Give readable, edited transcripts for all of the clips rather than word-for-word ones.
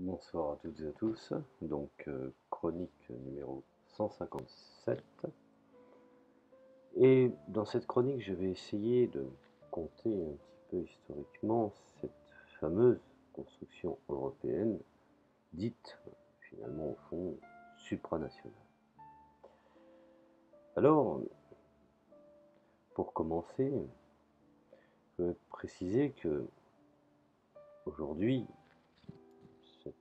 Bonsoir à toutes et à tous. Chronique numéro 157. Et dans cette chronique, je vais essayer de compter un petit peu historiquement cette fameuse construction européenne, dite finalement au fond supranationale. Alors, pour commencer, je vais préciser que aujourd'hui, cette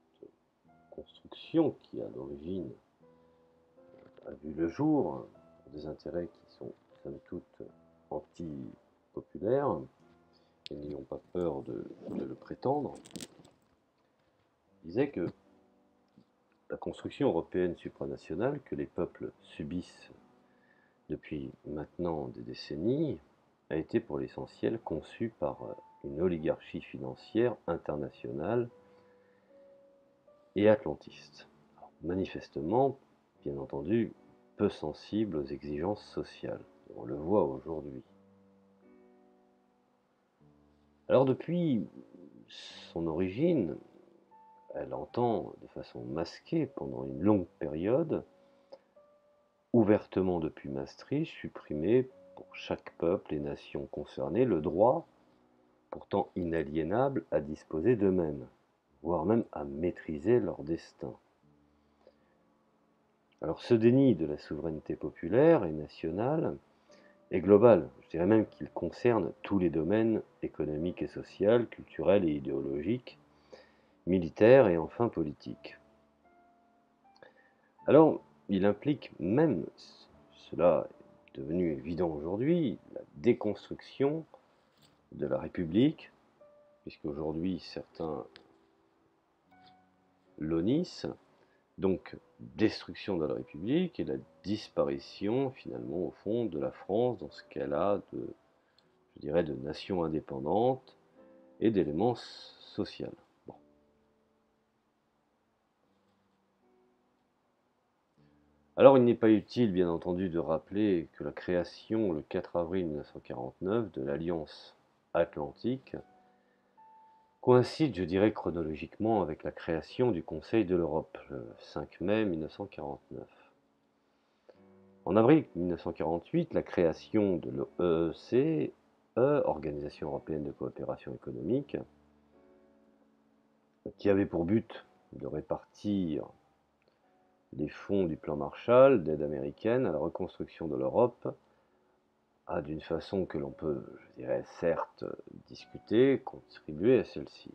construction qui à l'origine a vu le jour pour des intérêts qui sont somme toute anti-populaires, et n'ayons pas peur de le prétendre, disait que la construction européenne supranationale que les peuples subissent depuis maintenant des décennies a été pour l'essentiel conçue par une oligarchie financière internationale et atlantiste. Alors, manifestement, bien entendu, peu sensible aux exigences sociales. On le voit aujourd'hui. Alors depuis son origine, elle entend de façon masquée pendant une longue période, ouvertement depuis Maastricht, supprimer pour chaque peuple et nation concernée le droit, pourtant inaliénable, à disposer d'eux-mêmes, voire même à maîtriser leur destin. Alors ce déni de la souveraineté populaire et nationale est global, je dirais même qu'il concerne tous les domaines économiques et sociaux, culturels et idéologiques, militaires et enfin politiques. Alors, il implique même, cela est devenu évident aujourd'hui, la déconstruction de la République, puisqu'aujourd'hui certains l'honnissent, donc destruction de la République et la disparition finalement au fond de la France dans ce qu'elle a de, je dirais, de nation indépendante et d'éléments sociaux. Bon. Alors il n'est pas utile bien entendu de rappeler que la création le 4 avril 1949 de l'Alliance Atlantique coïncide, je dirais, chronologiquement avec la création du Conseil de l'Europe, le 5 mai 1949. En avril 1948, la création de l'OEC, Organisation européenne de coopération économique, qui avait pour but de répartir les fonds du plan Marshall d'aide américaine à la reconstruction de l'Europe, a d'une façon que l'on peut, je dirais, certes discuter, contribué à celle-ci.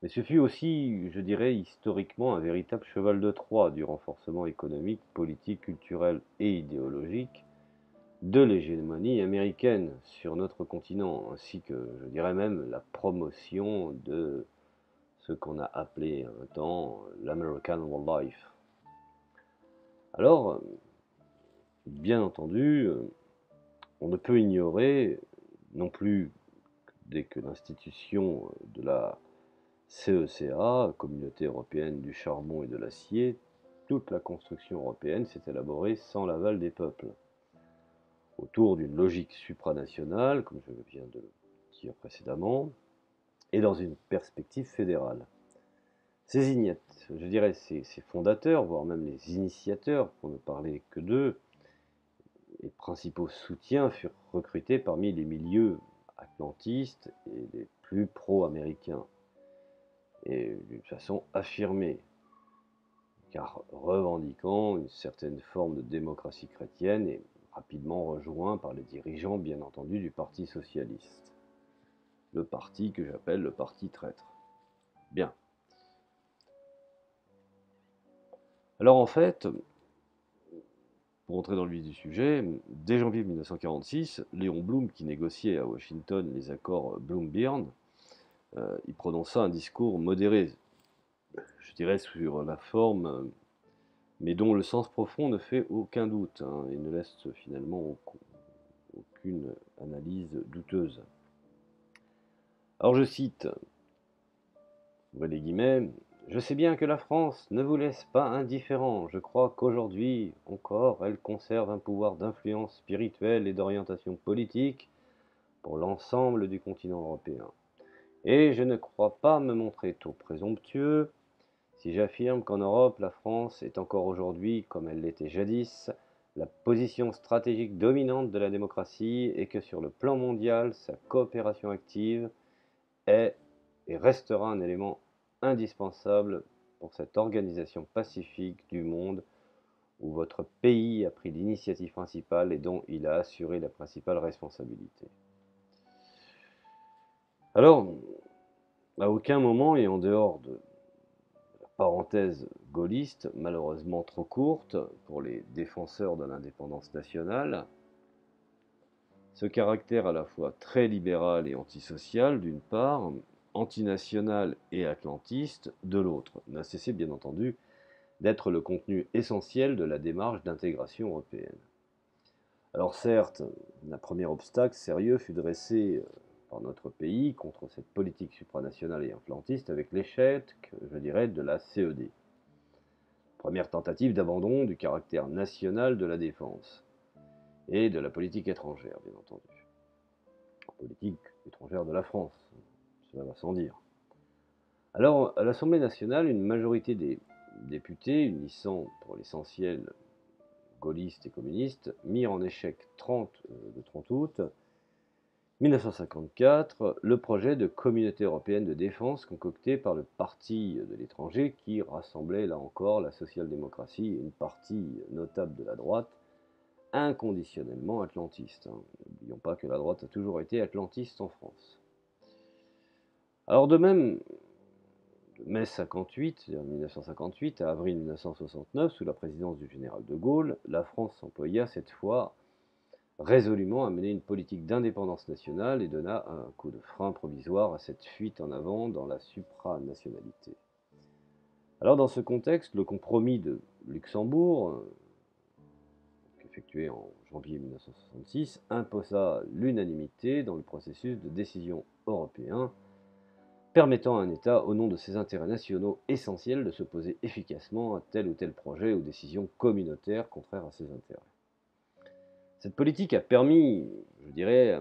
Mais ce fut aussi, je dirais, historiquement un véritable cheval de Troie du renforcement économique, politique, culturel et idéologique de l'hégémonie américaine sur notre continent, ainsi que, je dirais même, la promotion de ce qu'on a appelé un temps l'American Way Life. Alors, bien entendu, on ne peut ignorer non plus dès que l'institution de la CECA, Communauté européenne du charbon et de l'acier, toute la construction européenne s'est élaborée sans l'aval des peuples, autour d'une logique supranationale, comme je viens de le dire précédemment, et dans une perspective fédérale. Ces ignates, je dirais ces fondateurs, voire même les initiateurs, pour ne parler que d'eux, les principaux soutiens furent recrutés parmi les milieux atlantistes et les plus pro-américains, et d'une façon affirmée, car revendiquant une certaine forme de démocratie chrétienne et rapidement rejoint par les dirigeants bien entendu du Parti socialiste. Le parti que j'appelle le parti traître. Bien. Alors en fait, pour entrer dans le vif du sujet, dès janvier 1946, Léon Blum, qui négociait à Washington les accords Bloom-Byrne, il prononça un discours modéré, je dirais sur la forme, mais dont le sens profond ne fait aucun doute, et ne laisse finalement aucune analyse douteuse. Alors je cite, ouvrez les guillemets, je sais bien que la France ne vous laisse pas indifférent. Je crois qu'aujourd'hui encore, elle conserve un pouvoir d'influence spirituelle et d'orientation politique pour l'ensemble du continent européen. Et je ne crois pas me montrer trop présomptueux si j'affirme qu'en Europe, la France est encore aujourd'hui, comme elle l'était jadis, la position stratégique dominante de la démocratie et que sur le plan mondial, sa coopération active est et restera un élément indispensable pour cette organisation pacifique du monde où votre pays a pris l'initiative principale et dont il a assuré la principale responsabilité. Alors, à aucun moment et en dehors de la parenthèse gaulliste, malheureusement trop courte pour les défenseurs de l'indépendance nationale, ce caractère à la fois très libéral et antisocial d'une part, antinational et atlantiste de l'autre, n'a cessé bien entendu d'être le contenu essentiel de la démarche d'intégration européenne. Alors certes, un premier obstacle sérieux fut dressé par notre pays contre cette politique supranationale et atlantiste avec l'échec, je dirais, de la CED. Première tentative d'abandon du caractère national de la défense et de la politique étrangère, bien entendu. Politique étrangère de la France, cela va sans dire. Alors, à l'Assemblée nationale, une majorité des députés, unissant pour l'essentiel gaullistes et communistes, mirent en échec le 30 août 1954 le projet de communauté européenne de défense concocté par le Parti de l'étranger qui rassemblait là encore la social-démocratie et une partie notable de la droite, inconditionnellement atlantiste. N'oublions pas que la droite a toujours été atlantiste en France. Alors de même, de mai 58, 1958 à avril 1969, sous la présidence du général de Gaulle, la France s'employa cette fois résolument à mener une politique d'indépendance nationale et donna un coup de frein provisoire à cette fuite en avant dans la supranationalité. Alors dans ce contexte, le compromis de Luxembourg, effectué en janvier 1966, imposa l'unanimité dans le processus de décision européen, permettant à un État, au nom de ses intérêts nationaux essentiels, de s'opposer efficacement à tel ou tel projet ou décision communautaire contraire à ses intérêts. Cette politique a permis, je dirais,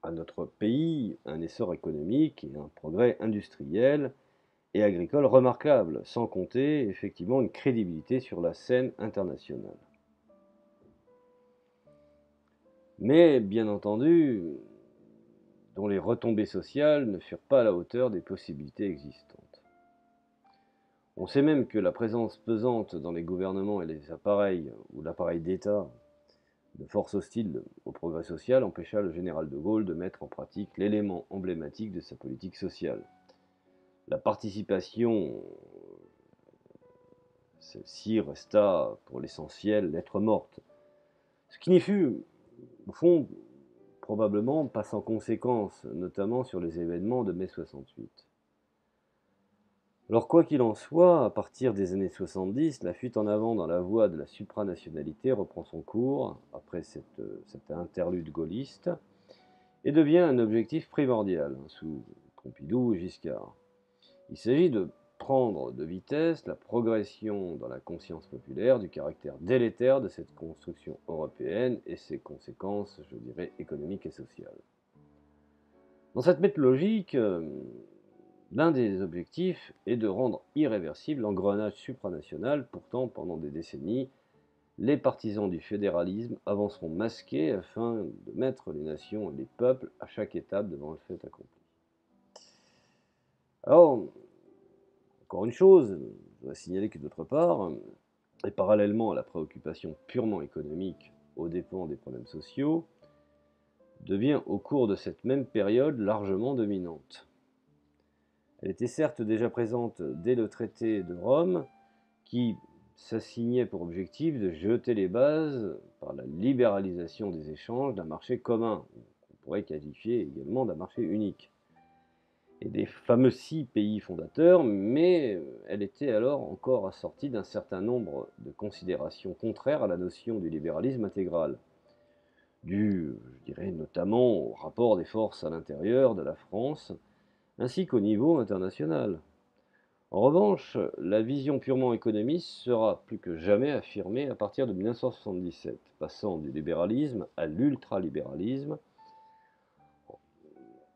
à notre pays un essor économique et un progrès industriel et agricole remarquable, sans compter effectivement une crédibilité sur la scène internationale. Mais bien entendu, dont les retombées sociales ne furent pas à la hauteur des possibilités existantes. On sait même que la présence pesante dans les gouvernements et les appareils, ou l'appareil d'État, de forces hostiles au progrès social empêcha le général de Gaulle de mettre en pratique l'élément emblématique de sa politique sociale. La participation, celle-ci resta pour l'essentiel lettre morte, ce qui n'y fut, au fond, probablement pas sans conséquences, notamment sur les événements de mai 68. Alors quoi qu'il en soit, à partir des années 70, la fuite en avant dans la voie de la supranationalité reprend son cours, après cet interlude gaulliste, et devient un objectif primordial, sous Pompidou et Giscard. Il s'agit de prendre de vitesse la progression dans la conscience populaire du caractère délétère de cette construction européenne et ses conséquences, je dirais, économiques et sociales. Dans cette méthodologie, l'un des objectifs est de rendre irréversible l'engrenage supranational. Pourtant, pendant des décennies, les partisans du fédéralisme avanceront masqués afin de mettre les nations et les peuples à chaque étape devant le fait accompli. Alors, encore une chose, je dois signaler que d'autre part, et parallèlement à la préoccupation purement économique aux dépens des problèmes sociaux, devient au cours de cette même période largement dominante. Elle était certes déjà présente dès le traité de Rome, qui s'assignait pour objectif de jeter les bases, par la libéralisation des échanges, d'un marché commun, qu'on pourrait qualifier également d'un marché unique, et des fameux 6 pays fondateurs, mais elle était alors encore assortie d'un certain nombre de considérations contraires à la notion du libéralisme intégral, dû, je dirais, notamment au rapport des forces à l'intérieur de la France, ainsi qu'au niveau international. En revanche, la vision purement économiste sera plus que jamais affirmée à partir de 1977, passant du libéralisme à l'ultralibéralisme,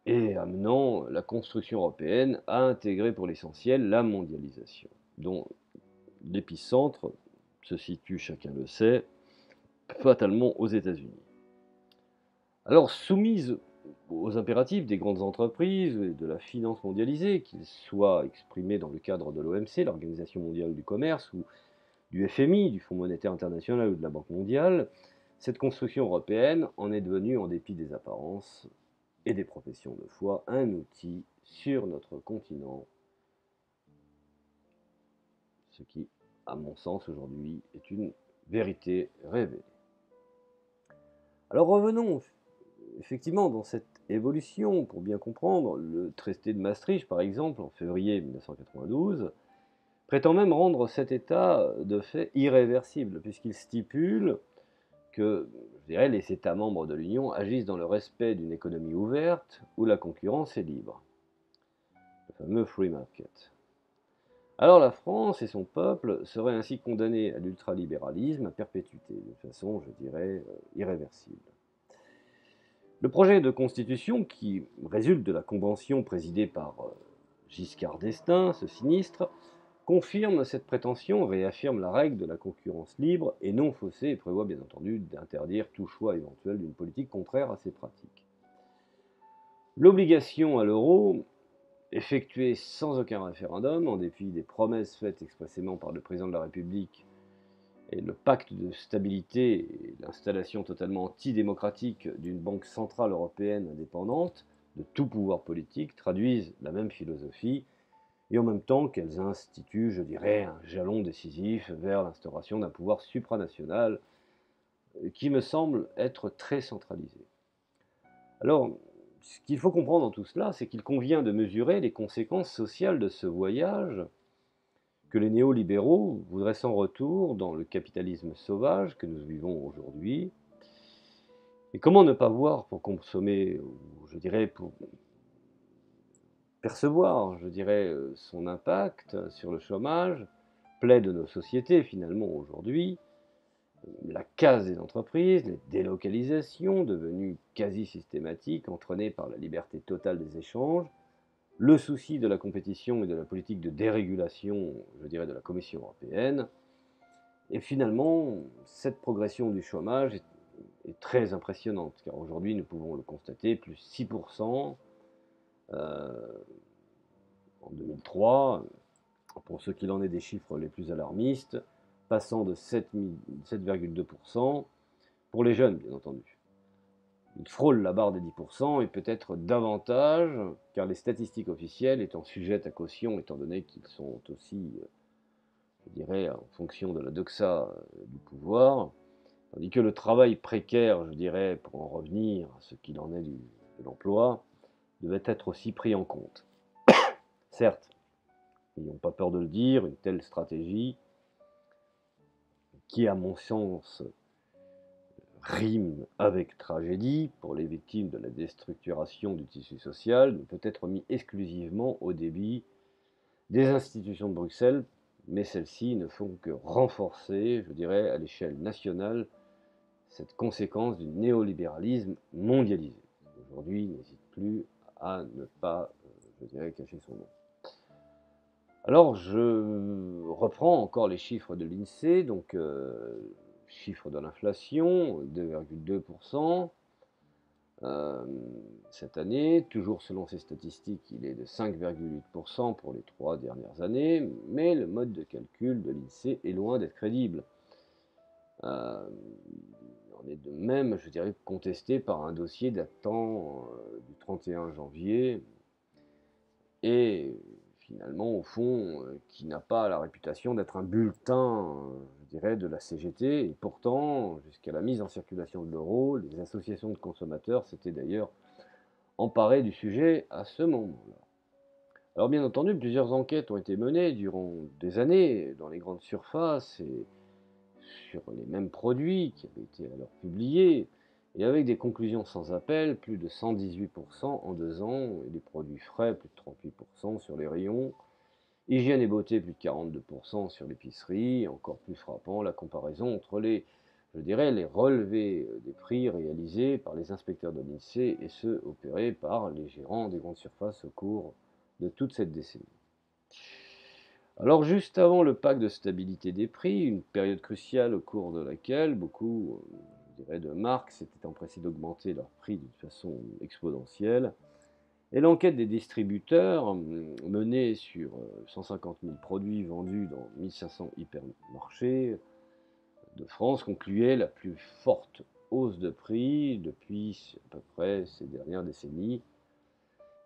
et amenant la construction européenne à intégrer pour l'essentiel la mondialisation, dont l'épicentre se situe, chacun le sait, fatalement aux États-Unis. Alors, soumise aux impératifs des grandes entreprises et de la finance mondialisée, qu'ils soient exprimés dans le cadre de l'OMC, l'Organisation mondiale du commerce, ou du FMI, du Fonds monétaire international ou de la Banque mondiale, cette construction européenne en est devenue, en dépit des apparences et des professions de foi, un outil sur notre continent, ce qui, à mon sens, aujourd'hui, est une vérité révélée. Alors revenons effectivement dans cette évolution, pour bien comprendre, le traité de Maastricht, par exemple, en février 1992, prétend même rendre cet état de fait irréversible, puisqu'il stipule que, je dirais, les États membres de l'Union agissent dans le respect d'une économie ouverte où la concurrence est libre. Le fameux free market. Alors la France et son peuple seraient ainsi condamnés à l'ultralibéralisme à perpétuité, de façon, je dirais, irréversible. Le projet de constitution qui résulte de la convention présidée par Giscard d'Estaing, ce sinistre, confirme cette prétention, réaffirme la règle de la concurrence libre et non faussée et prévoit bien entendu d'interdire tout choix éventuel d'une politique contraire à ces pratiques. L'obligation à l'euro, effectuée sans aucun référendum, en dépit des promesses faites expressément par le président de la République, et le pacte de stabilité et l'installation totalement antidémocratique d'une banque centrale européenne indépendante de tout pouvoir politique traduisent la même philosophie et en même temps qu'elles instituent, je dirais, un jalon décisif vers l'instauration d'un pouvoir supranational qui me semble être très centralisé. Alors, ce qu'il faut comprendre dans tout cela, c'est qu'il convient de mesurer les conséquences sociales de ce voyage que les néolibéraux voudraient sans retour dans le capitalisme sauvage que nous vivons aujourd'hui. Et comment ne pas voir pour consommer, ou je dirais pour percevoir, je dirais, son impact sur le chômage, plaie de nos sociétés finalement aujourd'hui, la casse des entreprises, les délocalisations devenues quasi systématiques, entraînées par la liberté totale des échanges, le souci de la compétition et de la politique de dérégulation, je dirais, de la Commission européenne. Et finalement, cette progression du chômage est très impressionnante, car aujourd'hui, nous pouvons le constater, plus 6% en 2003, pour ce qu'il en est des chiffres les plus alarmistes, passant de 7,2% pour les jeunes, bien entendu. Ils frôlent la barre des 10% et peut-être davantage, car les statistiques officielles étant sujettes à caution, étant donné qu'ils sont aussi, je dirais, en fonction de la doxa du pouvoir, tandis que le travail précaire, je dirais, pour en revenir à ce qu'il en est de l'emploi, devait être aussi pris en compte. Certes, n'ayons pas peur de le dire, une telle stratégie, qui à mon sens rime avec tragédie pour les victimes de la déstructuration du tissu social, ne peut être mis exclusivement au débit des institutions de Bruxelles, mais celles-ci ne font que renforcer, je dirais, à l'échelle nationale, cette conséquence du néolibéralisme mondialisé. Aujourd'hui, n'hésite plus à ne pas, je dirais, cacher son nom. Alors, je reprends encore les chiffres de l'INSEE, donc chiffre de l'inflation, 2,2% cette année. Toujours selon ces statistiques, il est de 5,8% pour les 3 dernières années, mais le mode de calcul de l'INSEE est loin d'être crédible. Il en est de même, je dirais, contesté par un dossier datant du 31 janvier et finalement, au fond, qui n'a pas la réputation d'être un bulletin, je dirais, de la CGT. Et pourtant, jusqu'à la mise en circulation de l'euro, les associations de consommateurs s'étaient d'ailleurs emparées du sujet à ce moment-là. Alors bien entendu, plusieurs enquêtes ont été menées durant des années dans les grandes surfaces et sur les mêmes produits qui avaient été alors publiés, et avec des conclusions sans appel, plus de 118% en 2 ans, et des produits frais, plus de 38% sur les rayons, hygiène et beauté, plus de 42% sur l'épicerie, et encore plus frappant, la comparaison entre les, je dirais, les relevés des prix réalisés par les inspecteurs de l'INSEE et ceux opérés par les gérants des grandes surfaces au cours de toute cette décennie. Alors juste avant le pacte de stabilité des prix, une période cruciale au cours de laquelle beaucoup, je dirais, de marques s'étaient empressés d'augmenter leurs prix d'une façon exponentielle, et l'enquête des distributeurs, menée sur 150 000 produits vendus dans 1500 hypermarchés de France, concluait la plus forte hausse de prix depuis à peu près ces dernières décennies,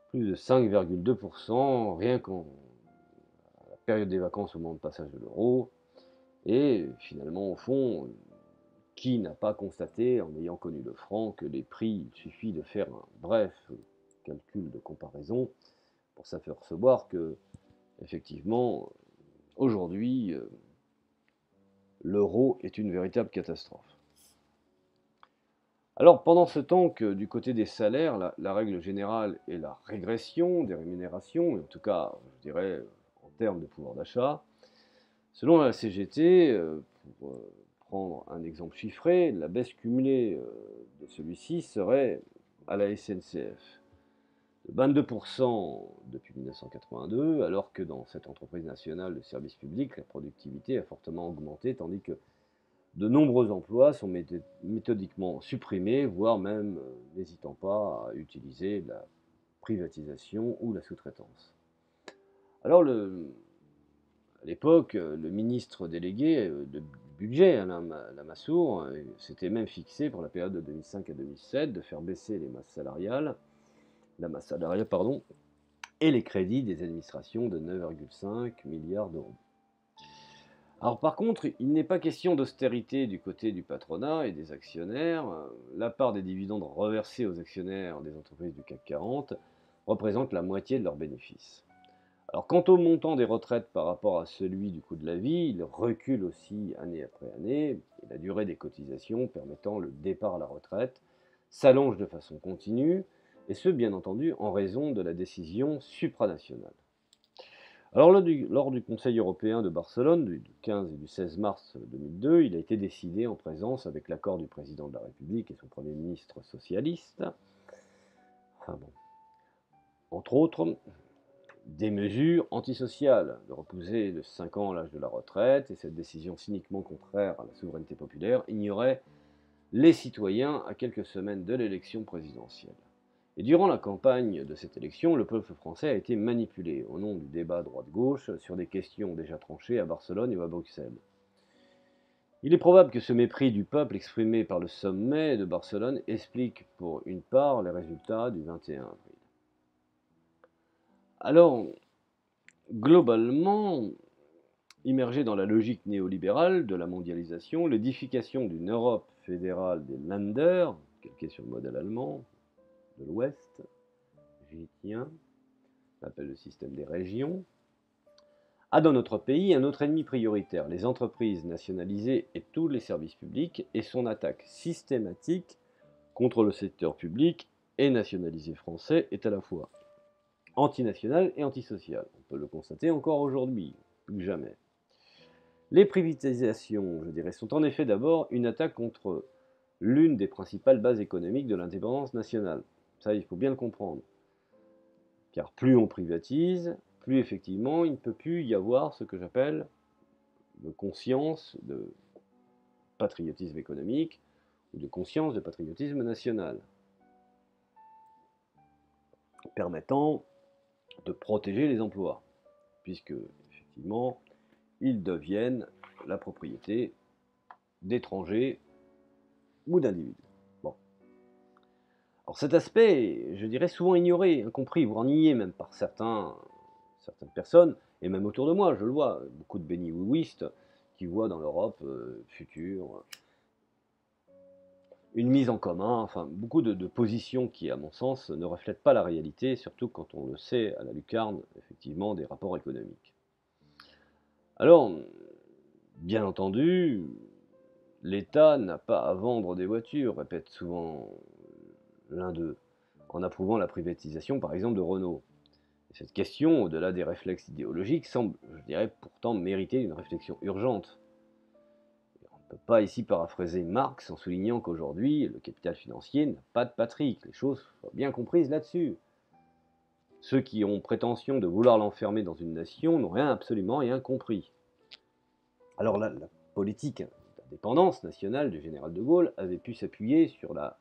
plus de 5,2%, rien qu'en la période des vacances au moment de passage de l'euro. Et finalement, au fond, qui n'a pas constaté, en ayant connu le franc, que les prix, il suffit de faire un bref calcul de comparaison pour s'apercevoir que, effectivement, aujourd'hui, l'euro est une véritable catastrophe. Alors, pendant ce temps que du côté des salaires, la règle générale est la régression des rémunérations, et en tout cas, je dirais, en termes de pouvoir d'achat, selon la CGT, pour prendre un exemple chiffré, la baisse cumulée de celui-ci serait à la SNCF de 22% depuis 1982, alors que dans cette entreprise nationale de services publics, la productivité a fortement augmenté, tandis que de nombreux emplois sont méthodiquement supprimés, voire même n'hésitant pas à utiliser la privatisation ou la sous-traitance. Alors, à l'époque, le ministre délégué du budget, Alain Lamassoure, s'était même fixé pour la période de 2005 à 2007 de faire baisser la masse salariale, et les crédits des administrations de 9,5 milliards d'euros. Alors par contre, il n'est pas question d'austérité du côté du patronat et des actionnaires. La part des dividendes reversés aux actionnaires des entreprises du CAC 40 représente la moitié de leurs bénéfices. Alors quant au montant des retraites par rapport à celui du coût de la vie, il recule aussi année après année, et la durée des cotisations permettant le départ à la retraite s'allonge de façon continue, et ce bien entendu en raison de la décision supranationale. Alors lors du Conseil européen de Barcelone du 15 et du 16 mars 2002, il a été décidé en présence, avec l'accord du président de la République et son Premier ministre socialiste, enfin bon, entre autres, des mesures antisociales, de repousser de 5 ans l'âge de la retraite, et cette décision cyniquement contraire à la souveraineté populaire ignorait les citoyens à quelques semaines de l'élection présidentielle. Et durant la campagne de cette élection, le peuple français a été manipulé au nom du débat droite-gauche sur des questions déjà tranchées à Barcelone ou à Bruxelles. Il est probable que ce mépris du peuple exprimé par le sommet de Barcelone explique pour une part les résultats du 21 avril. Alors, globalement, immergé dans la logique néolibérale de la mondialisation, l'édification d'une Europe fédérale des Länder, calquée sur le modèle allemand de l'Ouest, j'y tiens, on appelle le système des régions, a dans notre pays un autre ennemi prioritaire, les entreprises nationalisées et tous les services publics, et son attaque systématique contre le secteur public et nationalisé français est à la fois antinationale et antisociale. On peut le constater encore aujourd'hui, plus que jamais. Les privatisations, je dirais, sont en effet d'abord une attaque contre l'une des principales bases économiques de l'indépendance nationale. Ça, il faut bien le comprendre. Car plus on privatise, plus effectivement il ne peut plus y avoir ce que j'appelle de conscience de patriotisme économique ou de conscience de patriotisme national, permettant de protéger les emplois, puisque effectivement ils deviennent la propriété d'étrangers ou d'individus. Bon. Alors cet aspect, je dirais, souvent ignoré, incompris, voire nié même par certaines personnes, et même autour de moi, je le vois, beaucoup de béni-oui-ouistes qui voient dans l'Europe future une mise en commun, enfin beaucoup de positions qui, à mon sens, ne reflètent pas la réalité, surtout quand on le sait à la lucarne, effectivement, des rapports économiques. Alors, bien entendu, l'État n'a pas à vendre des voitures, répète souvent l'un d'eux, en approuvant la privatisation, par exemple, de Renault. Et cette question, au-delà des réflexes idéologiques, semble, je dirais, pourtant mériter une réflexion urgente. ne peut pas ici paraphraser Marx en soulignant qu'aujourd'hui, le capital financier n'a pas de patrie, que les choses soient bien comprises là-dessus. Ceux qui ont prétention de vouloir l'enfermer dans une nation n'ont absolument rien compris. Alors la politique d'indépendance nationale du général de Gaulle avait pu s'appuyer sur la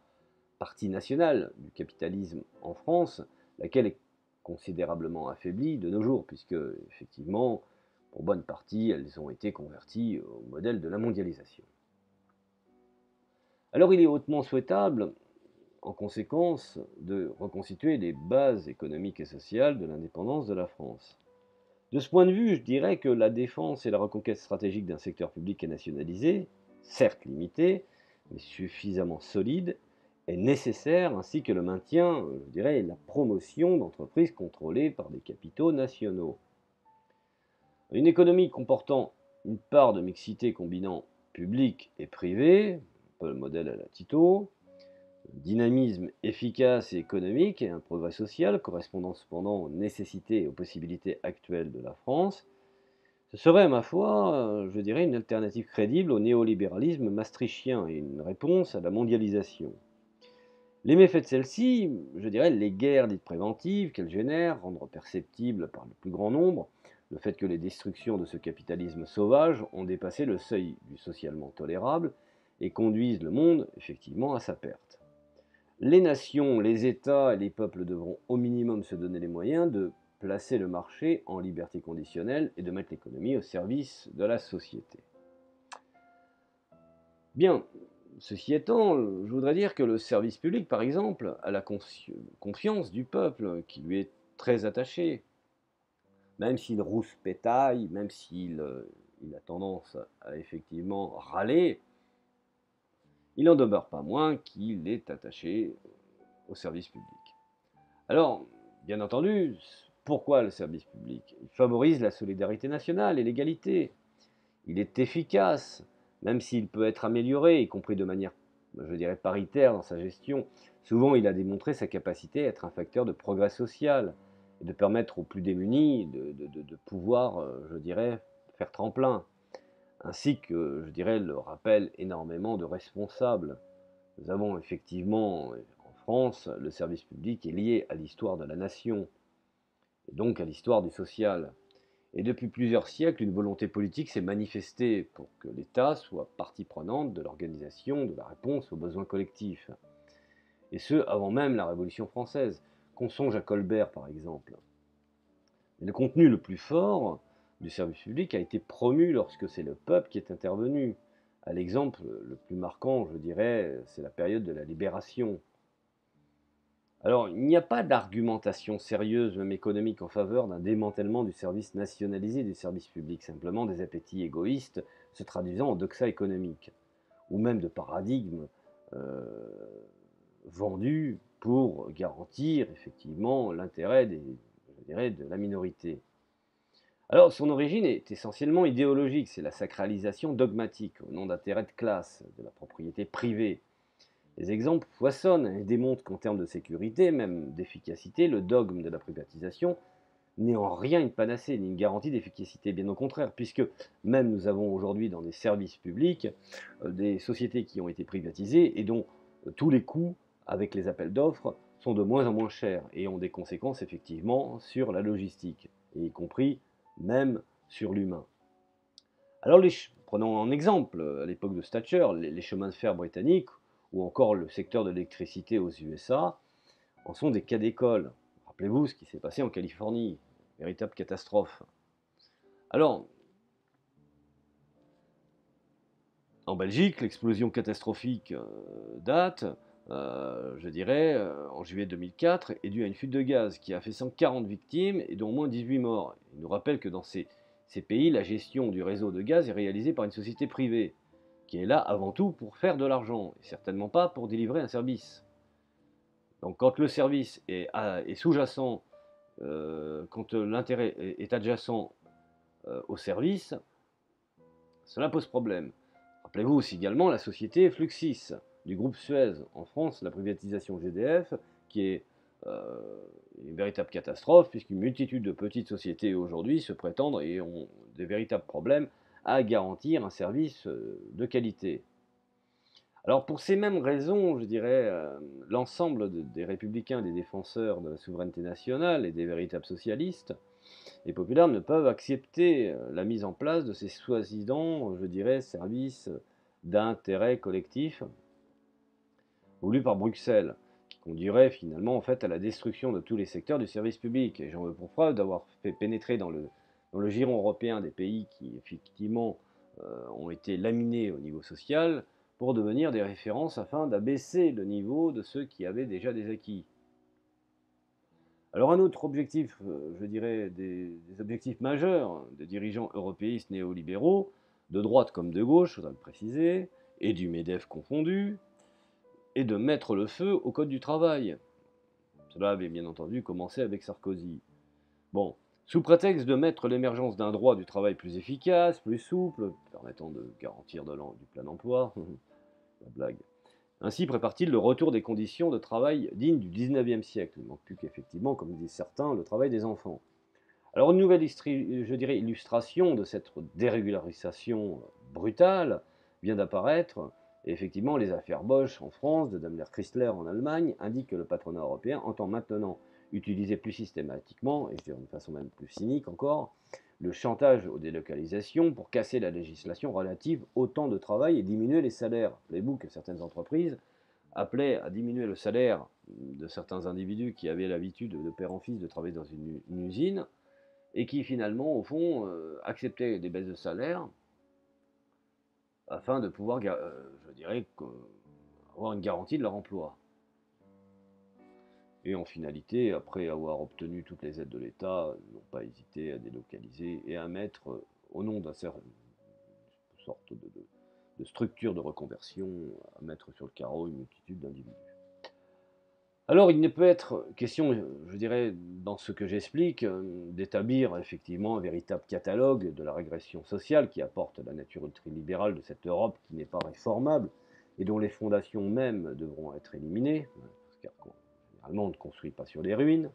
partie nationale du capitalisme en France, laquelle est considérablement affaiblie de nos jours, puisque, effectivement, pour bonne partie, elles ont été converties au modèle de la mondialisation. Alors il est hautement souhaitable, en conséquence, de reconstituer les bases économiques et sociales de l'indépendance de la France. De ce point de vue, je dirais que la défense et la reconquête stratégique d'un secteur public et nationalisé, certes limité, mais suffisamment solide, est nécessaire, ainsi que le maintien, je dirais, et la promotion d'entreprises contrôlées par des capitaux nationaux. Une économie comportant une part de mixité combinant public et privé, un peu le modèle à la Tito, dynamisme efficace et économique et un progrès social correspondant cependant aux nécessités et aux possibilités actuelles de la France, ce serait, ma foi, je dirais, une alternative crédible au néolibéralisme maastrichtien et une réponse à la mondialisation. Les méfaits de celle-ci, je dirais, les guerres dites préventives qu'elles génèrent, rendre perceptibles par le plus grand nombre, le fait que les destructions de ce capitalisme sauvage ont dépassé le seuil du socialement tolérable et conduisent le monde, effectivement, à sa perte. Les nations, les États et les peuples devront au minimum se donner les moyens de placer le marché en liberté conditionnelle et de mettre l'économie au service de la société. Bien, ceci étant, je voudrais dire que le service public, par exemple, a la confiance du peuple qui lui est très attaché. Même s'il rouspétaille, même s'il il a tendance à effectivement râler, il n'en demeure pas moins qu'il est attaché au service public. Alors, bien entendu, pourquoi le service public? Il favorise la solidarité nationale et l'égalité. Il est efficace, même s'il peut être amélioré, y compris de manière, je dirais, paritaire dans sa gestion. Souvent, il a démontré sa capacité à être un facteur de progrès social et de permettre aux plus démunis de pouvoir, je dirais, faire tremplin. Ainsi que, je dirais, le rappelle énormément de responsables. Nous avons effectivement, en France, le service public est lié à l'histoire de la nation, et donc à l'histoire du social. Et depuis plusieurs siècles, une volonté politique s'est manifestée pour que l'État soit partie prenante de l'organisation de la réponse aux besoins collectifs. Et ce, avant même la Révolution française. Qu'on songe à Colbert, par exemple. Mais le contenu le plus fort du service public a été promu lorsque c'est le peuple qui est intervenu. À l'exemple le plus marquant, je dirais, c'est la période de la Libération. Alors, il n'y a pas d'argumentation sérieuse, même économique, en faveur d'un démantèlement du service nationalisé du service public, simplement des appétits égoïstes se traduisant en doxa économique, ou même de paradigmes euh, vendus pour garantir effectivement l'intérêt je dirais, de la minorité. Alors, son origine est essentiellement idéologique, c'est la sacralisation dogmatique, au nom d'intérêts de classe, de la propriété privée. Les exemples foisonnent et démontrent qu'en termes de sécurité, même d'efficacité, le dogme de la privatisation n'est en rien une panacée ni une garantie d'efficacité, bien au contraire, puisque même nous avons aujourd'hui dans des services publics des sociétés qui ont été privatisées et dont tous les coûts, avec les appels d'offres, sont de moins en moins chers et ont des conséquences effectivement sur la logistique, et y compris même sur l'humain. Alors prenons en exemple, à l'époque de Thatcher, les chemins de fer britanniques ou encore le secteur de l'électricité aux USA en sont des cas d'école. Rappelez-vous ce qui s'est passé en Californie, véritable catastrophe. Alors, en Belgique, l'explosion catastrophique date, je dirais, en juillet 2004, est due à une fuite de gaz qui a fait 140 victimes et dont au moins 18 morts. Il nous rappelle que dans ces pays, la gestion du réseau de gaz est réalisée par une société privée, qui est là avant tout pour faire de l'argent, et certainement pas pour délivrer un service. Donc quand le service est sous-jacent, quand l'intérêt est adjacent au service, cela pose problème. Rappelez-vous aussi également la société Fluxys du groupe Suez en France, la privatisation GDF, qui est une véritable catastrophe, puisqu'une multitude de petites sociétés aujourd'hui se prétendent et ont des véritables problèmes à garantir un service de qualité. Alors pour ces mêmes raisons, je dirais, l'ensemble des républicains, des défenseurs de la souveraineté nationale et des véritables socialistes et populaires ne peuvent accepter la mise en place de ces soi-disant, je dirais, services d'intérêt collectif voulus par Bruxelles, qui conduirait finalement en fait à la destruction de tous les secteurs du service public. Et j'en veux pour preuve d'avoir fait pénétrer dans le giron européen des pays qui effectivement ont été laminés au niveau social pour devenir des références afin d'abaisser le niveau de ceux qui avaient déjà des acquis. Alors un autre objectif, je dirais, des objectifs majeurs des dirigeants européistes néolibéraux, de droite comme de gauche, je voudrais le préciser, et du MEDEF confondu, est de mettre le feu au Code du travail. Cela avait bien entendu commencé avec Sarkozy. Bon, sous prétexte de mettre l'émergence d'un droit du travail plus efficace, plus souple, permettant de garantir du plein emploi, la blague. Ainsi prépare-t-il le retour des conditions de travail dignes du 19e siècle. Il ne manque plus qu'effectivement, comme disent certains, le travail des enfants. Alors une nouvelle je dirais, illustration de cette dérégularisation brutale vient d'apparaître. Et effectivement, les affaires Bosch en France, de Daimler-Chrysler en Allemagne, indiquent que le patronat européen entend maintenant utiliser plus systématiquement, et je dirais de façon même plus cynique encore, le chantage aux délocalisations pour casser la législation relative au temps de travail et diminuer les salaires. Rappelez-vous que certaines entreprises appelaient à diminuer le salaire de certains individus qui avaient l'habitude de père en fils de travailler dans une usine et qui finalement, au fond, acceptaient des baisses de salaire afin de pouvoir, je dirais, avoir une garantie de leur emploi. Et en finalité, après avoir obtenu toutes les aides de l'État, n'ont pas hésité à délocaliser et à mettre, au nom d'une sorte de structure de reconversion, à mettre sur le carreau une multitude d'individus. Alors, il ne peut être question, je dirais, dans ce que j'explique, d'établir effectivement un véritable catalogue de la régression sociale qui apporte la nature ultralibérale de cette Europe qui n'est pas réformable et dont les fondations mêmes devront être éliminées, car généralement on ne construit pas sur les ruines.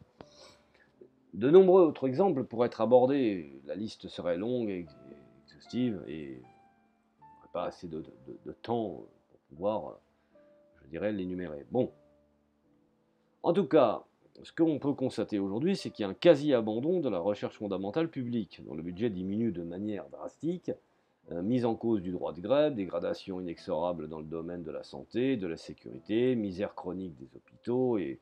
De nombreux autres exemples pourraient être abordés, la liste serait longue et exhaustive et on n'aurait pas assez de temps pour pouvoir, je dirais, l'énumérer. Bon. En tout cas, ce qu'on peut constater aujourd'hui, c'est qu'il y a un quasi-abandon de la recherche fondamentale publique, dont le budget diminue de manière drastique, mise en cause du droit de grève, dégradation inexorable dans le domaine de la santé, de la sécurité, misère chronique des hôpitaux, et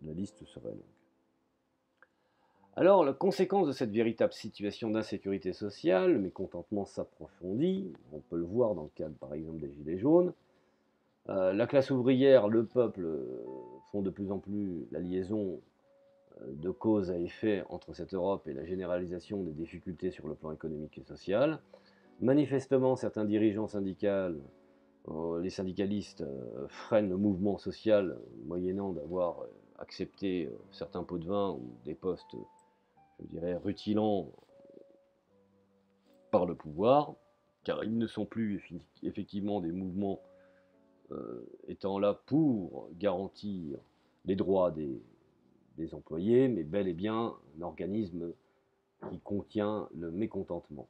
la liste serait longue. Alors, la conséquence de cette véritable situation d'insécurité sociale, le mécontentement s'approfondit, on peut le voir dans le cadre par exemple des Gilets jaunes. La classe ouvrière, le peuple font de plus en plus la liaison de cause à effet entre cette Europe et la généralisation des difficultés sur le plan économique et social. Manifestement, certains dirigeants syndicaux, les syndicalistes, freinent le mouvement social moyennant d'avoir accepté certains pots de vin ou des postes, je dirais, rutilants par le pouvoir, car ils ne sont plus effectivement des mouvements étant là pour garantir les droits des employés, mais bel et bien un organisme qui contient le mécontentement.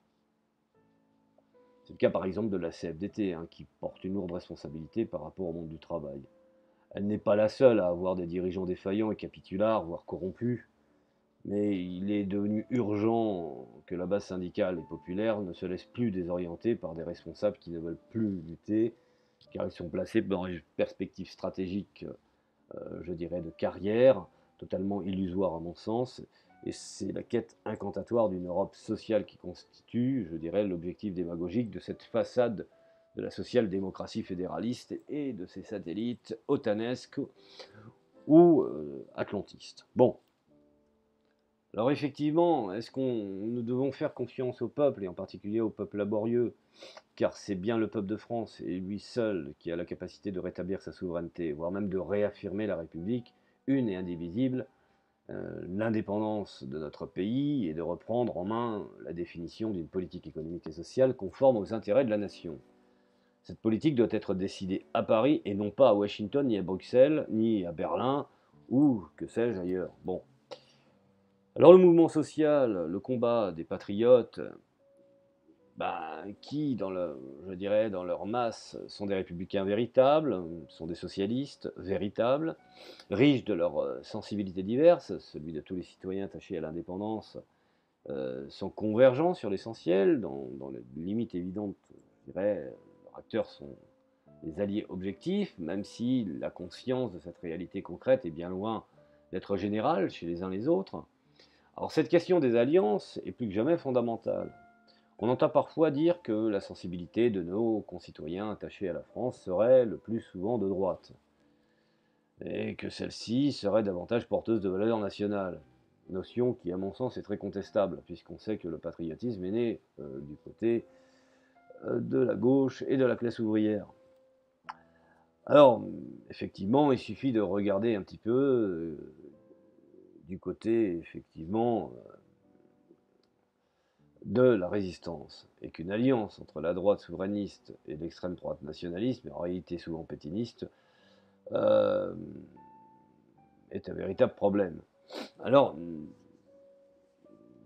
C'est le cas par exemple de la CFDT, qui porte une lourde responsabilité par rapport au monde du travail. Elle n'est pas la seule à avoir des dirigeants défaillants et capitulards, voire corrompus, mais il est devenu urgent que la base syndicale et populaire ne se laisse plus désorienter par des responsables qui ne veulent plus lutter, car ils sont placés dans une perspective stratégique, je dirais, de carrière, totalement illusoire à mon sens, et c'est la quête incantatoire d'une Europe sociale qui constitue, je dirais, l'objectif démagogique de cette façade de la social-démocratie fédéraliste et de ses satellites otanesques ou atlantistes. Bon. Alors effectivement, est-ce qu'on nous devons faire confiance au peuple, et en particulier au peuple laborieux, car c'est bien le peuple de France, et lui seul, qui a la capacité de rétablir sa souveraineté, voire même de réaffirmer la République, une et indivisible, l'indépendance de notre pays, et de reprendre en main la définition d'une politique économique et sociale conforme aux intérêts de la nation. Cette politique doit être décidée à Paris, et non pas à Washington, ni à Bruxelles, ni à Berlin, ou que sais-je ailleurs. Bon. Alors le mouvement social, le combat des patriotes, qui, je dirais, dans leur masse, sont des républicains véritables, sont des socialistes véritables, riches de leurs sensibilités diverses, celui de tous les citoyens attachés à l'indépendance, sont convergents sur l'essentiel, dans les limites évidentes, je dirais, leurs acteurs sont des alliés objectifs, même si la conscience de cette réalité concrète est bien loin d'être générale chez les uns les autres. Alors cette question des alliances est plus que jamais fondamentale. On entend parfois dire que la sensibilité de nos concitoyens attachés à la France serait le plus souvent de droite, et que celle-ci serait davantage porteuse de valeurs nationales. Notion qui, à mon sens, est très contestable, puisqu'on sait que le patriotisme est né du côté de la gauche et de la classe ouvrière. Alors, effectivement, il suffit de regarder un petit peu du côté, effectivement, de la résistance, et qu'une alliance entre la droite souverainiste et l'extrême droite nationaliste, mais en réalité souvent pétiniste, euh, est un véritable problème. Alors,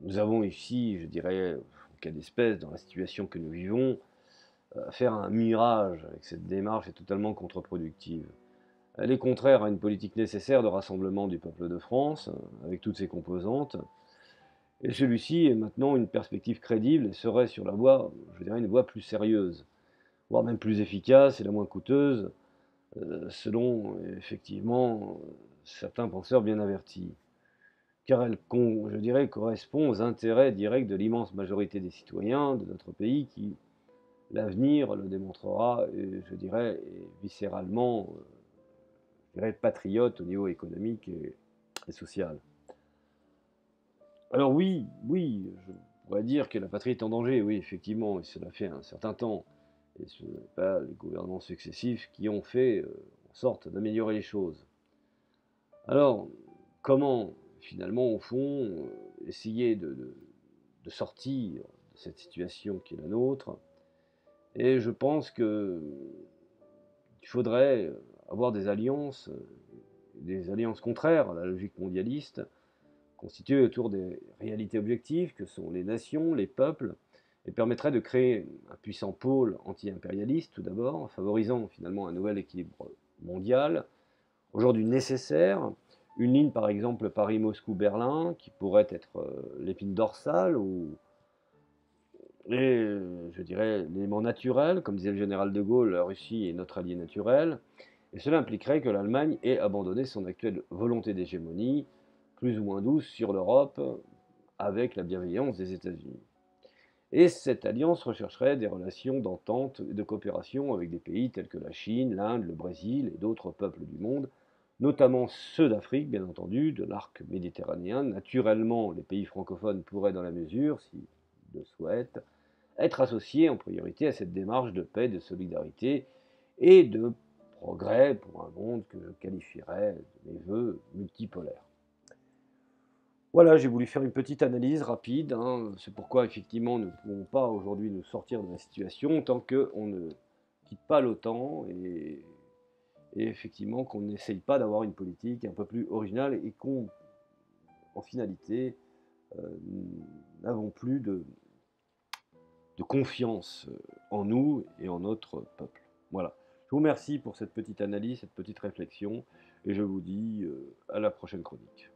nous avons ici, je dirais, en cas d'espèce, dans la situation que nous vivons, faire un mirage avec cette démarche est totalement contre-productive. Elle est contraire à une politique nécessaire de rassemblement du peuple de France, avec toutes ses composantes, et celui-ci est maintenant une perspective crédible et serait sur la voie, je dirais, une voie plus sérieuse, voire même plus efficace et la moins coûteuse, selon effectivement certains penseurs bien avertis. Car elle, je dirais, correspond aux intérêts directs de l'immense majorité des citoyens de notre pays qui, l'avenir le démontrera, et, je dirais, est viscéralement, je dirais, patriote au niveau économique et social. Alors oui, oui, je pourrais dire que la patrie est en danger, oui, effectivement, et cela fait un certain temps. Et ce n'est pas les gouvernements successifs qui ont fait en sorte d'améliorer les choses. Alors, comment, finalement, au fond, essayer de sortir de cette situation qui est la nôtre? Et je pense qu'il faudrait avoir des alliances contraires à la logique mondialiste, constituées autour des réalités objectives que sont les nations, les peuples, et permettrait de créer un puissant pôle anti-impérialiste tout d'abord, en favorisant finalement un nouvel équilibre mondial, aujourd'hui nécessaire, une ligne par exemple Paris-Moscou-Berlin qui pourrait être l'épine dorsale ou je dirais l'élément naturel, comme disait le général de Gaulle, la Russie est notre allié naturel, et cela impliquerait que l'Allemagne ait abandonné son actuelle volonté d'hégémonie, plus ou moins douce, sur l'Europe, avec la bienveillance des États-Unis. Et cette alliance rechercherait des relations d'entente et de coopération avec des pays tels que la Chine, l'Inde, le Brésil et d'autres peuples du monde, notamment ceux d'Afrique, bien entendu, de l'arc méditerranéen. Naturellement, les pays francophones pourraient, dans la mesure, s'ils le souhaitent, être associés en priorité à cette démarche de paix, de solidarité et de progrès pour un monde que je qualifierais de mes voeux multipolaire. Voilà, j'ai voulu faire une petite analyse rapide, hein. C'est pourquoi effectivement nous ne pouvons pas aujourd'hui nous sortir de la situation tant qu'on ne quitte pas l'OTAN et effectivement qu'on n'essaye pas d'avoir une politique un peu plus originale et qu'on, en finalité, n'avons plus de confiance en nous et en notre peuple. Voilà. Je vous remercie pour cette petite analyse, cette petite réflexion, et je vous dis à la prochaine chronique.